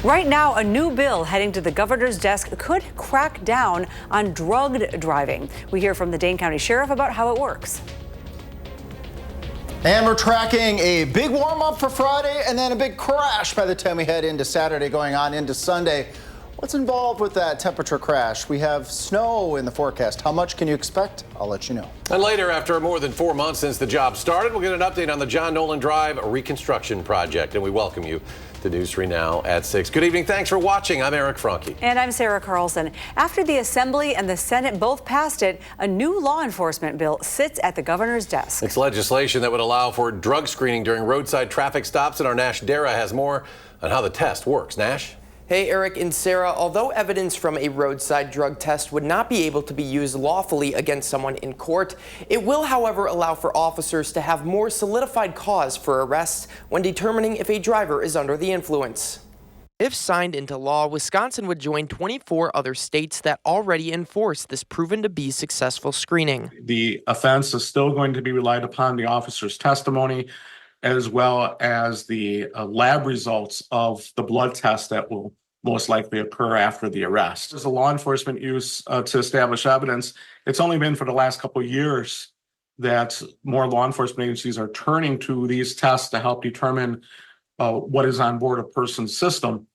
Right now, a new bill heading to the governor's desk could crack down on drugged driving. We hear from the Dane County Sheriff about how it works. And we're tracking a big warm-up for Friday and then a big crash by the time we head into Saturday, going on into Sunday. What's involved with that temperature crash? We have snow in the forecast. How much can you expect? I'll let you know. And later, after more than 4 months since the job started, we'll get an update on the John Nolan Drive reconstruction project. And we welcome you to News 3 Now at 6. Good evening. Thanks for watching. I'm Eric Franke. And I'm Sarah Carlson. After the Assembly and the Senate both passed it, a new law enforcement bill sits at the governor's desk. It's legislation that would allow for drug screening during roadside traffic stops. And our Nash Dara has more on how the test works. Nash? Hey, Eric and Sarah, although evidence from a roadside drug test would not be able to be used lawfully against someone in court, it will, however, allow for officers to have more solidified cause for arrest when determining if a driver is under the influence. If signed into law, Wisconsin would join 24 other states that already enforce this proven to be successful screening. The offense is still going to be relied upon the officer's testimony, as well as the lab results of the blood test that will most likely occur after the arrest. As a law enforcement use to establish evidence, it's only been for the last couple of years that more law enforcement agencies are turning to these tests to help determine what is on board a person's system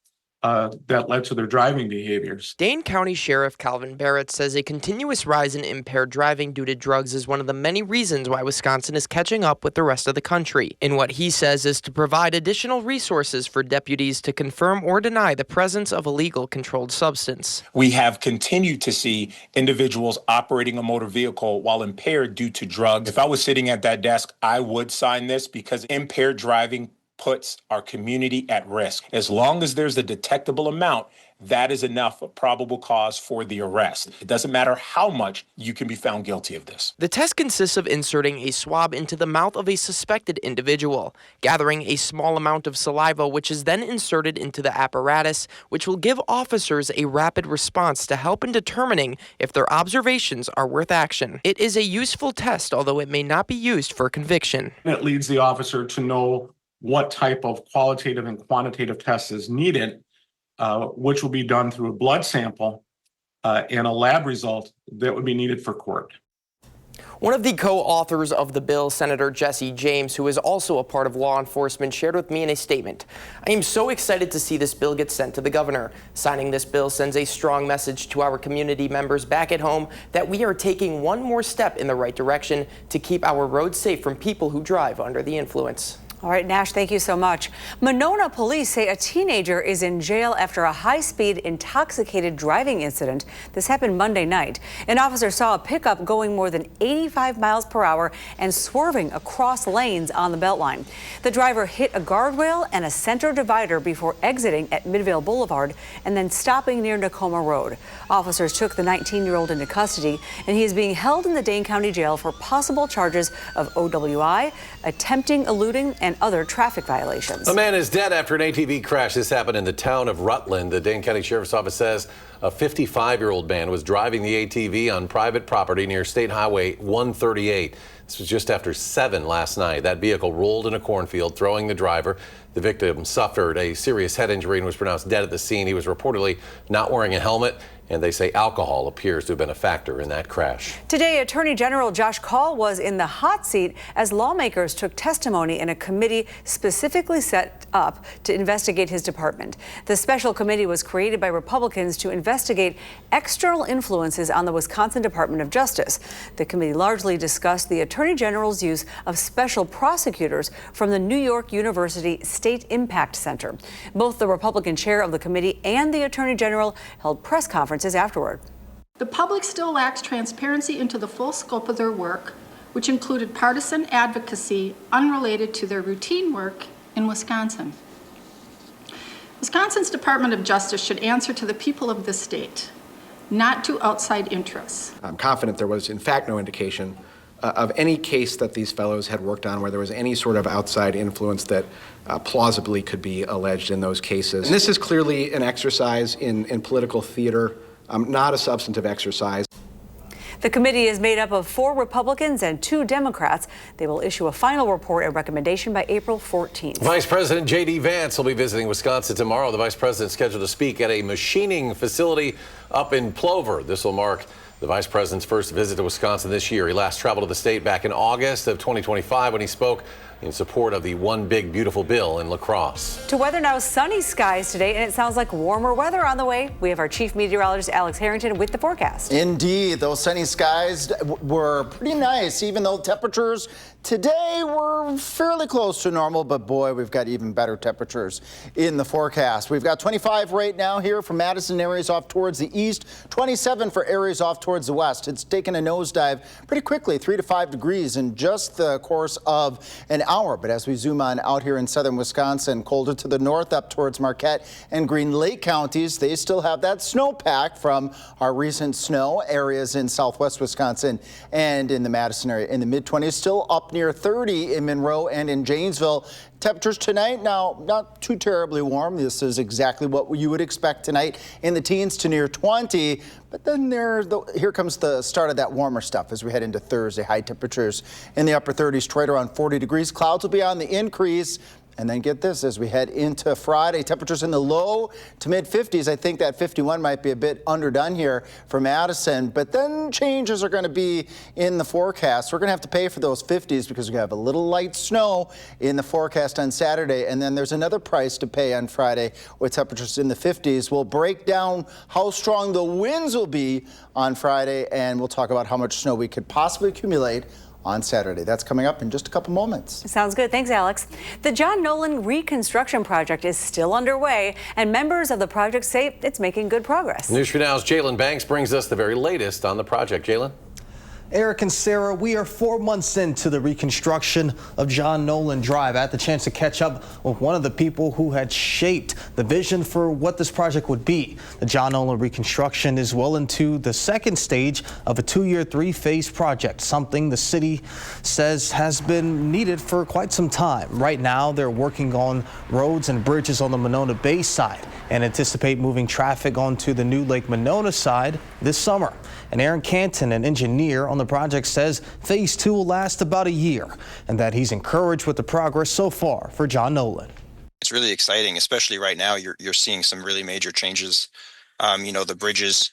that led to their driving behaviors. Dane County Sheriff Calvin Barrett says a continuous rise in impaired driving due to drugs is one of the many reasons why Wisconsin is catching up with the rest of the country, in what he says is to provide additional resources for deputies to confirm or deny the presence of a legal controlled substance. We have continued to see individuals operating a motor vehicle while impaired due to drugs. If I was sitting at that desk, I would sign this because impaired driving puts our community at risk. As long as there's a detectable amount, that is enough probable cause for the arrest. It doesn't matter how much you can be found guilty of this. The test consists of inserting a swab into the mouth of a suspected individual, gathering a small amount of saliva, which is then inserted into the apparatus, which will give officers a rapid response to help in determining if their observations are worth action. It is a useful test, although it may not be used for conviction. It leads the officer to know what type of qualitative and quantitative test is needed, which will be done through a blood sample and a lab result that would be needed for court. One of the co-authors of the bill, Senator Jesse James, who is also a part of law enforcement, shared with me in a statement, "I am so excited to see this bill get sent to the governor. Signing this bill sends a strong message to our community members back at home that we are taking one more step in the right direction to keep our roads safe from people who drive under the influence." All right, Nash, thank you so much. Monona police say a teenager is in jail after a high-speed intoxicated driving incident. This happened Monday night. An officer saw a pickup going more than 85 miles per hour and swerving across lanes on the Beltline. The driver hit a guardrail and a center divider before exiting at Midvale Boulevard and then stopping near Tacoma Road. Officers took the 19-year-old into custody, and he is being held in the Dane County Jail for possible charges of OWI, attempting eluding, and other traffic violations. A man is dead after an ATV crash. This happened in the town of Rutland. The Dane County Sheriff's Office says a 55-year-old man was driving the ATV on private property near State Highway 138. This was just after 7 last night. That vehicle rolled in a cornfield, throwing the driver. The victim suffered a serious head injury and was pronounced dead at the scene. He was reportedly not wearing a helmet, and they say alcohol appears to have been a factor in that crash. Today, Attorney General Josh Kaul was in the hot seat as lawmakers took testimony in a committee specifically set up to investigate his department. The special committee was created by Republicans to investigate external influences on the Wisconsin Department of Justice. The committee largely discussed the Attorney General's use of special prosecutors from the New York University State Impact Center. Both the Republican chair of the committee and the Attorney General held press conferences afterward. The public still lacks transparency into the full scope of their work, which included partisan advocacy unrelated to their routine work in Wisconsin. Wisconsin's Department of Justice should answer to the people of this state, not to outside interests. I'm confident there was, in fact, no indication of any case that these fellows had worked on where there was any sort of outside influence that plausibly could be alleged in those cases. And this is clearly an exercise in political theater, not a substantive exercise. The committee is made up of 4 Republicans and 2 Democrats. They will issue a final report and recommendation by April 14th. Vice President J.D. Vance will be visiting Wisconsin tomorrow. The vice president is scheduled to speak at a machining facility up in Plover. This will mark the vice president's first visit to Wisconsin this year. He last traveled to the state back in August of 2025 when he spoke in support of the One Big Beautiful Bill in La Crosse. To weather now, sunny skies today, and it sounds like warmer weather on the way. We have our chief meteorologist, Alex Harrington, with the forecast. Indeed, those sunny skies were pretty nice, even though temperatures today were fairly close to normal. But boy, we've got even better temperatures in the forecast. We've got 25 right now here for Madison, areas off towards the east, 27 for areas off towards the west. It's taken a nosedive pretty quickly, 3 to 5 degrees in just the course of an hour. But as we zoom on out here in southern Wisconsin, colder to the north up towards Marquette and Green Lake counties, they still have that snowpack from our recent snow. Areas in southwest Wisconsin and in the Madison area in the mid-20s, still up near 30 in Monroe and in Janesville. Temperatures tonight, now not too terribly warm. This is exactly what you would expect tonight, in the teens to near 20. But then here comes the start of that warmer stuff as we head into Thursday. High temperatures in the upper 30s, right around 40 degrees. Clouds will be on the increase. And then get this, as we head into Friday, temperatures in the low to mid 50s. I think that 51 might be a bit underdone here for Madison, but then changes are going to be in the forecast. We're going to have to pay for those 50s because we have a little light snow in the forecast on Saturday. And then there's another price to pay on Friday with temperatures in the 50s. We'll break down how strong the winds will be on Friday, and we'll talk about how much snow we could possibly accumulate on Saturday. That's coming up in just a couple moments. Sounds good. Thanks, Alex. The John Nolan reconstruction project is still underway, and members of the project say it's making good progress. News for Now's Jalen Banks brings us the very latest on the project. Jalen? Eric and Sarah, we are 4 months into the reconstruction of John Nolan Drive. I had the chance to catch up with one of the people who had shaped the vision for what this project would be. The John Nolan reconstruction is well into the second stage of a 2-year, 3-phase project, something the city says has been needed for quite some time. Right now, they're working on roads and bridges on the Monona Bay side and anticipate moving traffic onto the new Lake Monona side this summer. And Aaron Canton, an engineer on the project, says phase 2 will last about a year and that he's encouraged with the progress so far for John Nolan. It's really exciting, especially right now. You're seeing some really major changes. The bridges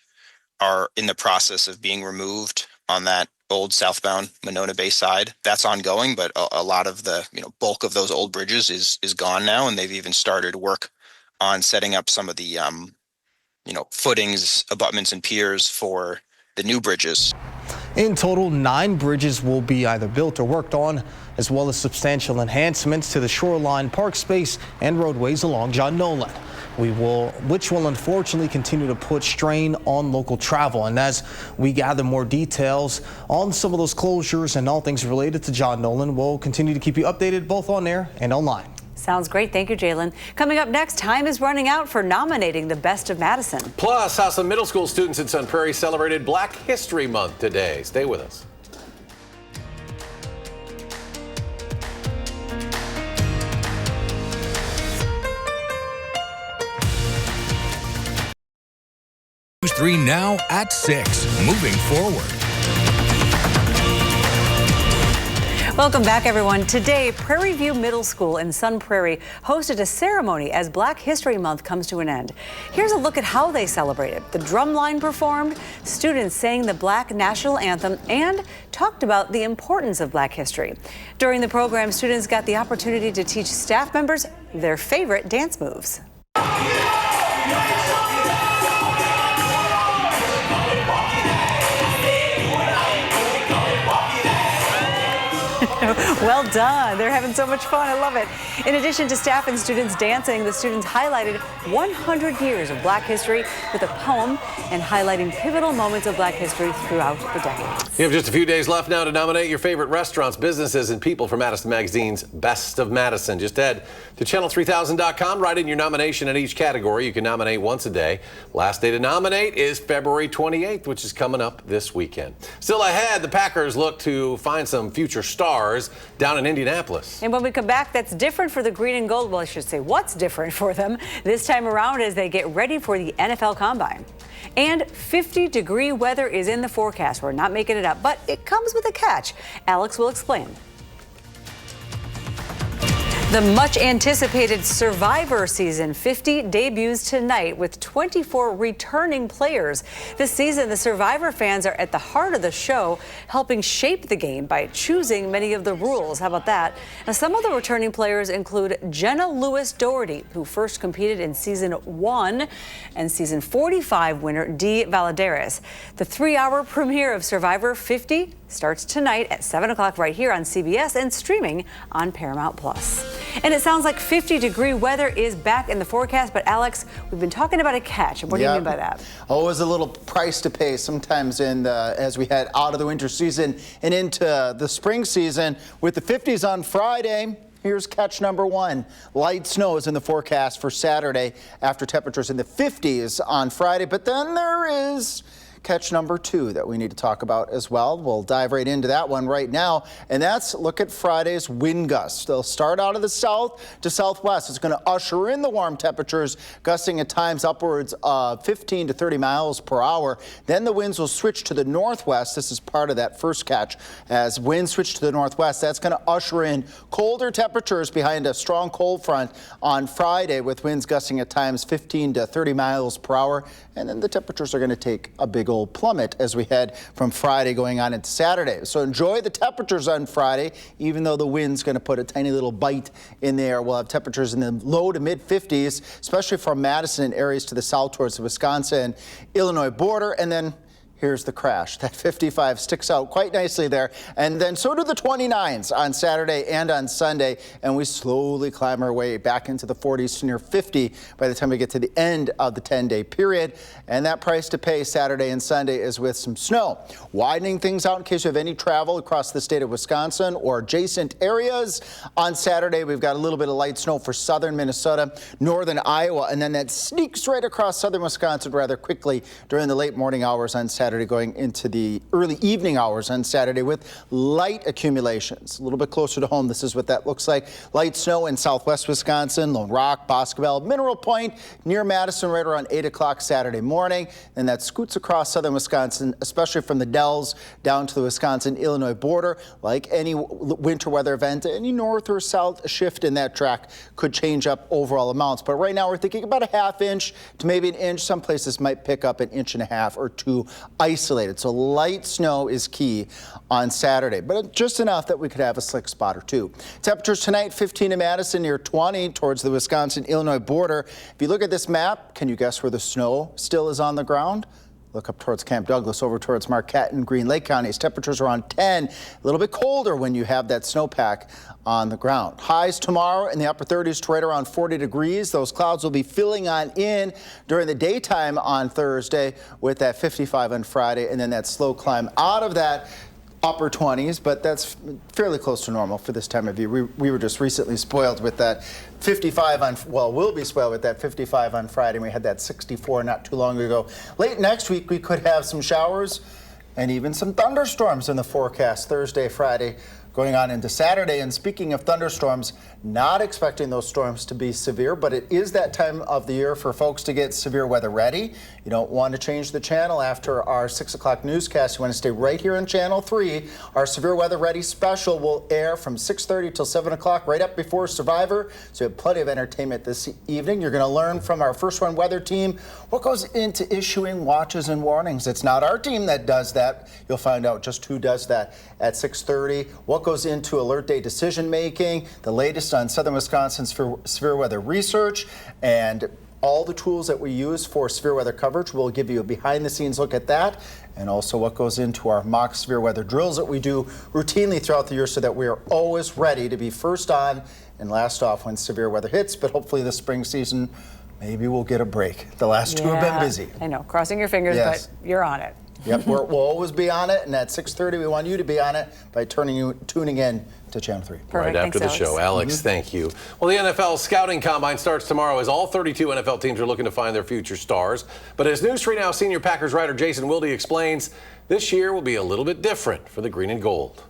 are in the process of being removed on that old southbound Monona Bay side. That's ongoing, but a lot of the bulk of those old bridges is gone now, and they've even started work on setting up some of the footings, abutments, and piers for the new bridges. In total, 9 bridges will be either built or worked on, as well as substantial enhancements to the shoreline, park space, and roadways along John Nolan, which will unfortunately continue to put strain on local travel. And as we gather more details on some of those closures and all things related to John Nolan, we'll continue to keep you updated both on air and online. Sounds great. Thank you, Jalen. Coming up next, time is running out for nominating the best of Madison. Plus, how some middle school students in Sun Prairie celebrated Black History Month today. Stay with us. News 3 now at 6. Moving forward. Welcome back, everyone. Today, Prairie View Middle School in Sun Prairie hosted a ceremony as Black History Month comes to an end. Here's a look at how they celebrated. The drumline performed, students sang the Black National Anthem, and talked about the importance of Black history. During the program, students got the opportunity to teach staff members their favorite dance moves. Well done. They're having so much fun. I love it. In addition to staff and students dancing, the students highlighted 100 years of Black history with a poem and highlighting pivotal moments of Black history throughout the decades. You have just a few days left now to nominate your favorite restaurants, businesses, and people for Madison Magazine's Best of Madison. Just head To channel3000.com, write in your nomination in each category. You can nominate once a day. Last day to nominate is February 28th, which is coming up this weekend. Still ahead, the Packers look to find some future stars down in Indianapolis. And when we come back, that's different for the green and gold. Well, I should say what's different for them this time around as they get ready for the NFL Combine. And 50-degree weather is in the forecast. We're not making it up, but it comes with a catch. Alex will explain. The much-anticipated Survivor Season 50 debuts tonight with 24 returning players. This season, the Survivor fans are at the heart of the show, helping shape the game by choosing many of the rules. How about that? Now, some of the returning players include Jenna Lewis-Doherty, who first competed in Season 1, and Season 45 winner Dee Valladares. The 3-hour premiere of Survivor 50 starts tonight at 7 o'clock right here on CBS and streaming on Paramount+. And it sounds like 50-degree weather is back in the forecast, but Alex, we've been talking about a catch. What do you mean by that? Always a little price to pay sometimes as we head out of the winter season and into the spring season. With the 50s on Friday, here's catch number 1. Light snow is in the forecast for Saturday after temperatures in the 50s on Friday, but then there is catch number 2 that we need to talk about as well. We'll dive right into that one right now, and that's look at Friday's wind gusts. They'll start out of the south to southwest. It's going to usher in the warm temperatures, gusting at times upwards of 15 to 30 miles per hour. Then the winds will switch to the northwest. This is part of that first catch. As winds switch to the northwest, that's going to usher in colder temperatures behind a strong cold front on Friday, with winds gusting at times 15 to 30 miles per hour. And then the temperatures are going to take a big old plummet as we head from Friday going on into Saturday. So enjoy the temperatures on Friday, even though the wind's going to put a tiny little bite in there. We'll have temperatures in the low to mid 50s, especially from Madison and areas to the south towards the Wisconsin, Illinois border. And then here's the crash. That 55 sticks out quite nicely there. And then so do the 29s on Saturday and on Sunday. And we slowly climb our way back into the 40s to near 50 by the time we get to the end of the 10-day period. And that price to pay Saturday and Sunday is with some snow. Widening things out in case you have any travel across the state of Wisconsin or adjacent areas. On Saturday, we've got a little bit of light snow for southern Minnesota, northern Iowa, and then that sneaks right across southern Wisconsin rather quickly during the late morning hours on Saturday, going into the early evening hours on Saturday with light accumulations. A little bit closer to home, this is what that looks like. Light snow in southwest Wisconsin, Lone Rock, Boscobel, Mineral Point, near Madison right around 8 o'clock Saturday morning. And that scoots across southern Wisconsin, especially from the Dells down to the Wisconsin-Illinois border. Like any winter weather event, any north or south shift in that track could change up overall amounts. But right now we're thinking about a ½ inch to maybe an inch. Some places might pick up an inch and a half or 2 isolated. So light snow is key on Saturday, but just enough that we could have a slick spot or 2. Temperatures tonight, 15 in Madison, near 20 towards the Wisconsin-Illinois border. If you look at this map, can you guess where the snow still is on the ground? Look up towards Camp Douglas, over towards Marquette and Green Lake counties. Temperatures around 10, a little bit colder when you have that snowpack on the ground. Highs tomorrow in the upper 30s to right around 40 degrees. Those clouds will be filling on in during the daytime on Thursday with that 55 on Friday, and then that slow climb out of that upper 20s, but that's fairly close to normal for this time of year. We were just recently spoiled with that 55 on, well, we'll be spoiled with that 55 on Friday, and we had that 64 not too long ago. Late next week, we could have some showers and even some thunderstorms in the forecast Thursday, Friday, going on into Saturday. And speaking of thunderstorms, not expecting those storms to be severe, but it is that time of the year for folks to get severe weather ready. You don't want to change the channel after our 6 o'clock newscast. You want to stay right here on Channel 3. Our Severe Weather Ready special will air from 6:30 till 7 o'clock, right up before Survivor. So you have plenty of entertainment this evening. You're going to learn from our First One weather team what goes into issuing watches and warnings. It's not our team that does that. You'll find out just who does that at 6:30. What goes into alert day decision making, the latest on Southern Wisconsin's severe weather research, and all the tools that we use for severe weather coverage. We'll give you a behind the scenes look at that, and also what goes into our mock severe weather drills that we do routinely throughout the year so that we are always ready to be first on and last off when severe weather hits. But hopefully this spring season, maybe we'll get a break. The last two have been busy. I know, crossing your fingers, yes. But you're on it. Yep, we'll always be on it, and at 6:30 we want you to be on it by tuning in to Channel 3. Perfect. Right after Thanks, the show. Alex, thank you. Well, the NFL Scouting Combine starts tomorrow as all 32 NFL teams are looking to find their future stars. But as News 3 Now senior Packers writer Jason Wilde explains, this year will be a little bit different for the green and gold.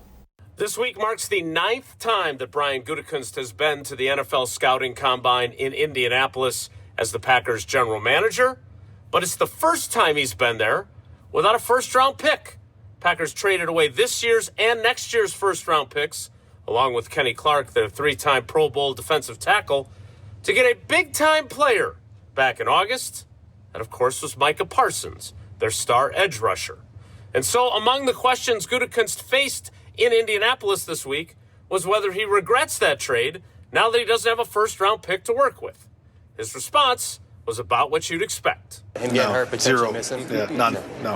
This week marks the 9th time that Brian Gutekunst has been to the NFL Scouting Combine in Indianapolis as the Packers general manager. But it's the first time he's been there without a first-round pick. Packers traded away this year's and next year's first-round picks, along with Kenny Clark, their 3-time Pro Bowl defensive tackle, to get a big-time player back in August. That, of course, was Micah Parsons, their star edge rusher. And so among the questions Gutekunst faced in Indianapolis this week was whether he regrets that trade now that he doesn't have a first-round pick to work with. His response was about what you'd expect. Him getting hurt, potentially missing? Yeah, none. No.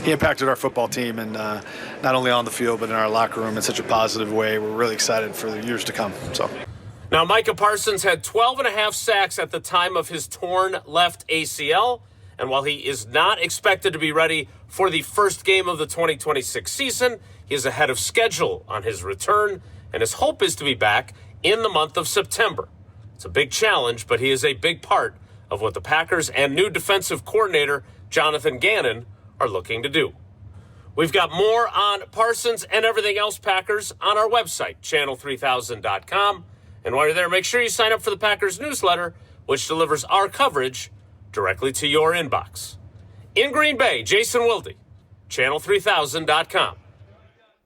He impacted our football team, and not only on the field, but in our locker room in such a positive way. We're really excited for the years to come. So. Now, Micah Parsons had 12.5 sacks at the time of his torn left ACL, and while he is not expected to be ready for the first game of the 2026 season, he is ahead of schedule on his return, and his hope is to be back in the month of September. It's a big challenge, but he is a big part of what the Packers and new defensive coordinator Jonathan Gannon are looking to do. We've got more on Parsons and everything else Packers on our website, channel3000.com. And while you're there, make sure you sign up for the Packers newsletter, which delivers our coverage directly to your inbox. In Green Bay, Jason Wilde, channel3000.com.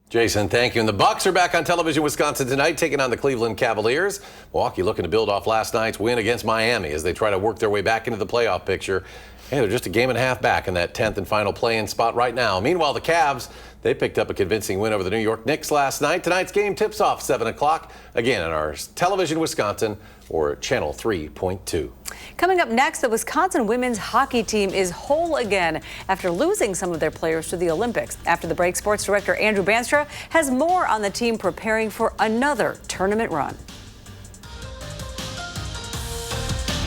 Jason, thank you. And the Bucs are back on television, Wisconsin tonight, taking on the Cleveland Cavaliers. Milwaukee looking to build off last night's win against Miami as they try to work their way back into the playoff picture. Hey, they're just a game and a half back in that 10th and final play-in spot right now. Meanwhile, the Cavs, they picked up a convincing win over the New York Knicks last night. Tonight's game tips off 7 o'clock, again on our television Wisconsin or Channel 3.2. Coming up next, the Wisconsin women's hockey team is whole again after losing some of their players to the Olympics. After the break, sports director Andrew Banstra has more on the team preparing for another tournament run.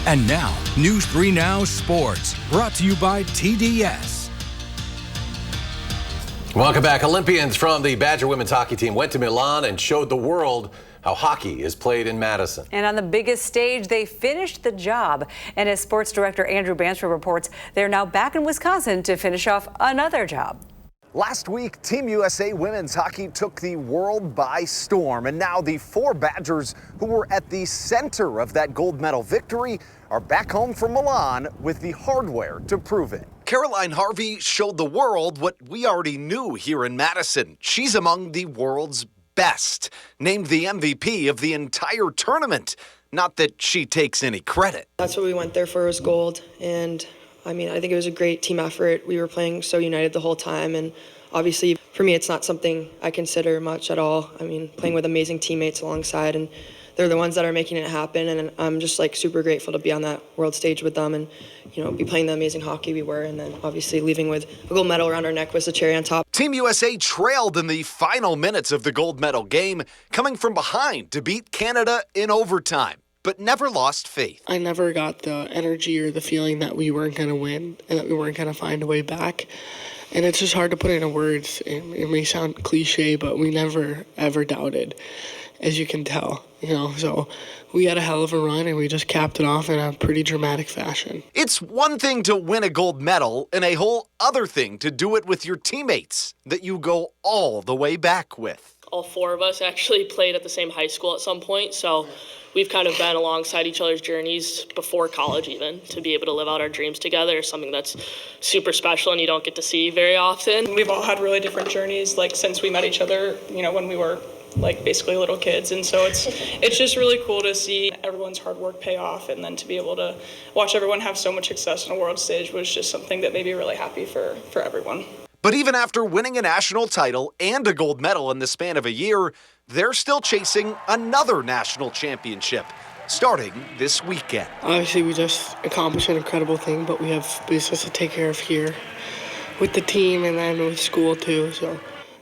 And now, News 3 Now Sports, brought to you by TDS. Welcome back. Olympians from the Badger women's hockey team went to Milan and showed the world how hockey is played in Madison. And on the biggest stage, they finished the job. And as sports director Andrew Banstra reports, they're now back in Wisconsin to finish off another job. Last week, Team USA women's hockey took the world by storm, and now the 4 Badgers who were at the center of that gold medal victory are back home from Milan with the hardware to prove it. Caroline Harvey showed the world what we already knew here in Madison. She's among the world's best, named the MVP of the entire tournament. Not that she takes any credit. That's what we went there for, was gold, and I think it was a great team effort. We were playing so united the whole time, and obviously for me it's not something I consider much at all. Playing with amazing teammates alongside, and they're the ones that are making it happen, and I'm just super grateful to be on that world stage with them and be playing the amazing hockey we were, and then obviously leaving with a gold medal around our neck was the cherry on top. Team USA trailed in the final minutes of the gold medal game, coming from behind to beat Canada in overtime, but never lost faith. I never got the energy or the feeling that we weren't going to win and that we weren't going to find a way back. And it's just hard to put into words. It may sound cliche, but we never, ever doubted, as you can tell. So we had a hell of a run, and we just capped it off in a pretty dramatic fashion. It's one thing to win a gold medal and a whole other thing to do it with your teammates that you go all the way back with. All 4 of us actually played at the same high school at some point, so we've kind of been alongside each other's journeys before college even. To be able to live out our dreams together is something that's super special and you don't get to see very often. We've all had really different journeys, since we met each other, when we were basically little kids, and so it's just really cool to see everyone's hard work pay off, and then to be able to watch everyone have so much success on a world stage was just something that made me really happy for everyone. But even after winning a national title and a gold medal in the span of a year, they're still chasing another national championship, starting this weekend. Obviously, we just accomplished an incredible thing, but we have business to take care of here with the team and then with school too. So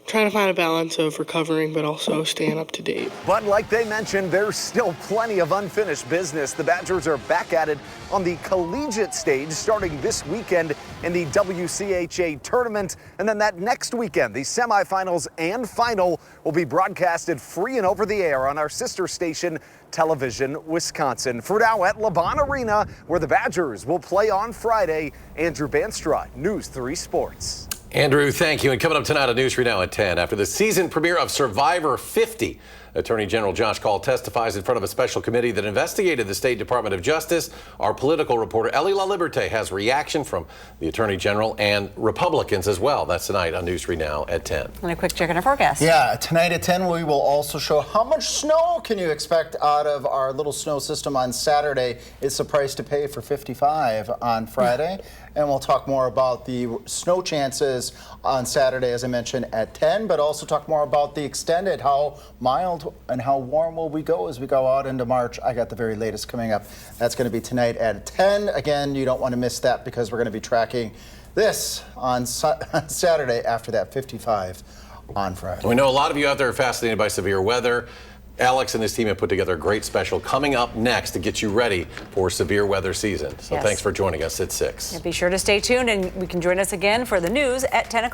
trying to find a balance of recovering but also staying up to date. But like they mentioned, there's still plenty of unfinished business. The Badgers are back at it on the collegiate stage starting this weekend in the WCHA tournament. And then that next weekend, the semifinals and final will be broadcasted free and over the air on our sister station, Television Wisconsin. For now at LeBon Arena, where the Badgers will play on Friday, Andrew Banstrot, News 3 Sports. Andrew, thank you. And coming up tonight on News 3 Now at 10, after the season premiere of Survivor 50, Attorney General Josh Kaul testifies in front of a special committee that investigated the State Department of Justice. Our political reporter, Ellie LaLiberte, has reaction from the Attorney General and Republicans as well. That's tonight on News 3 Now at 10. And a quick check on our forecast. Yeah, tonight at 10, we will also show how much snow can you expect out of our little snow system on Saturday. It's the price to pay for 55 on Friday. And we'll talk more about the snow chances on Saturday, as I mentioned, at 10, but also talk more about the extended, how mild and how warm will we go as we go out into March. I got the very latest coming up. That's going to be tonight at 10. Again, you don't want to miss that because we're going to be tracking this on Saturday after that 55 on Friday. We know a lot of you out there are fascinated by severe weather. Alex and his team have put together a great special coming up next to get you ready for severe weather season. So Yes. Thanks for joining us at 6. Yeah, be sure to stay tuned, and we can join us again for the news at 10 o'clock.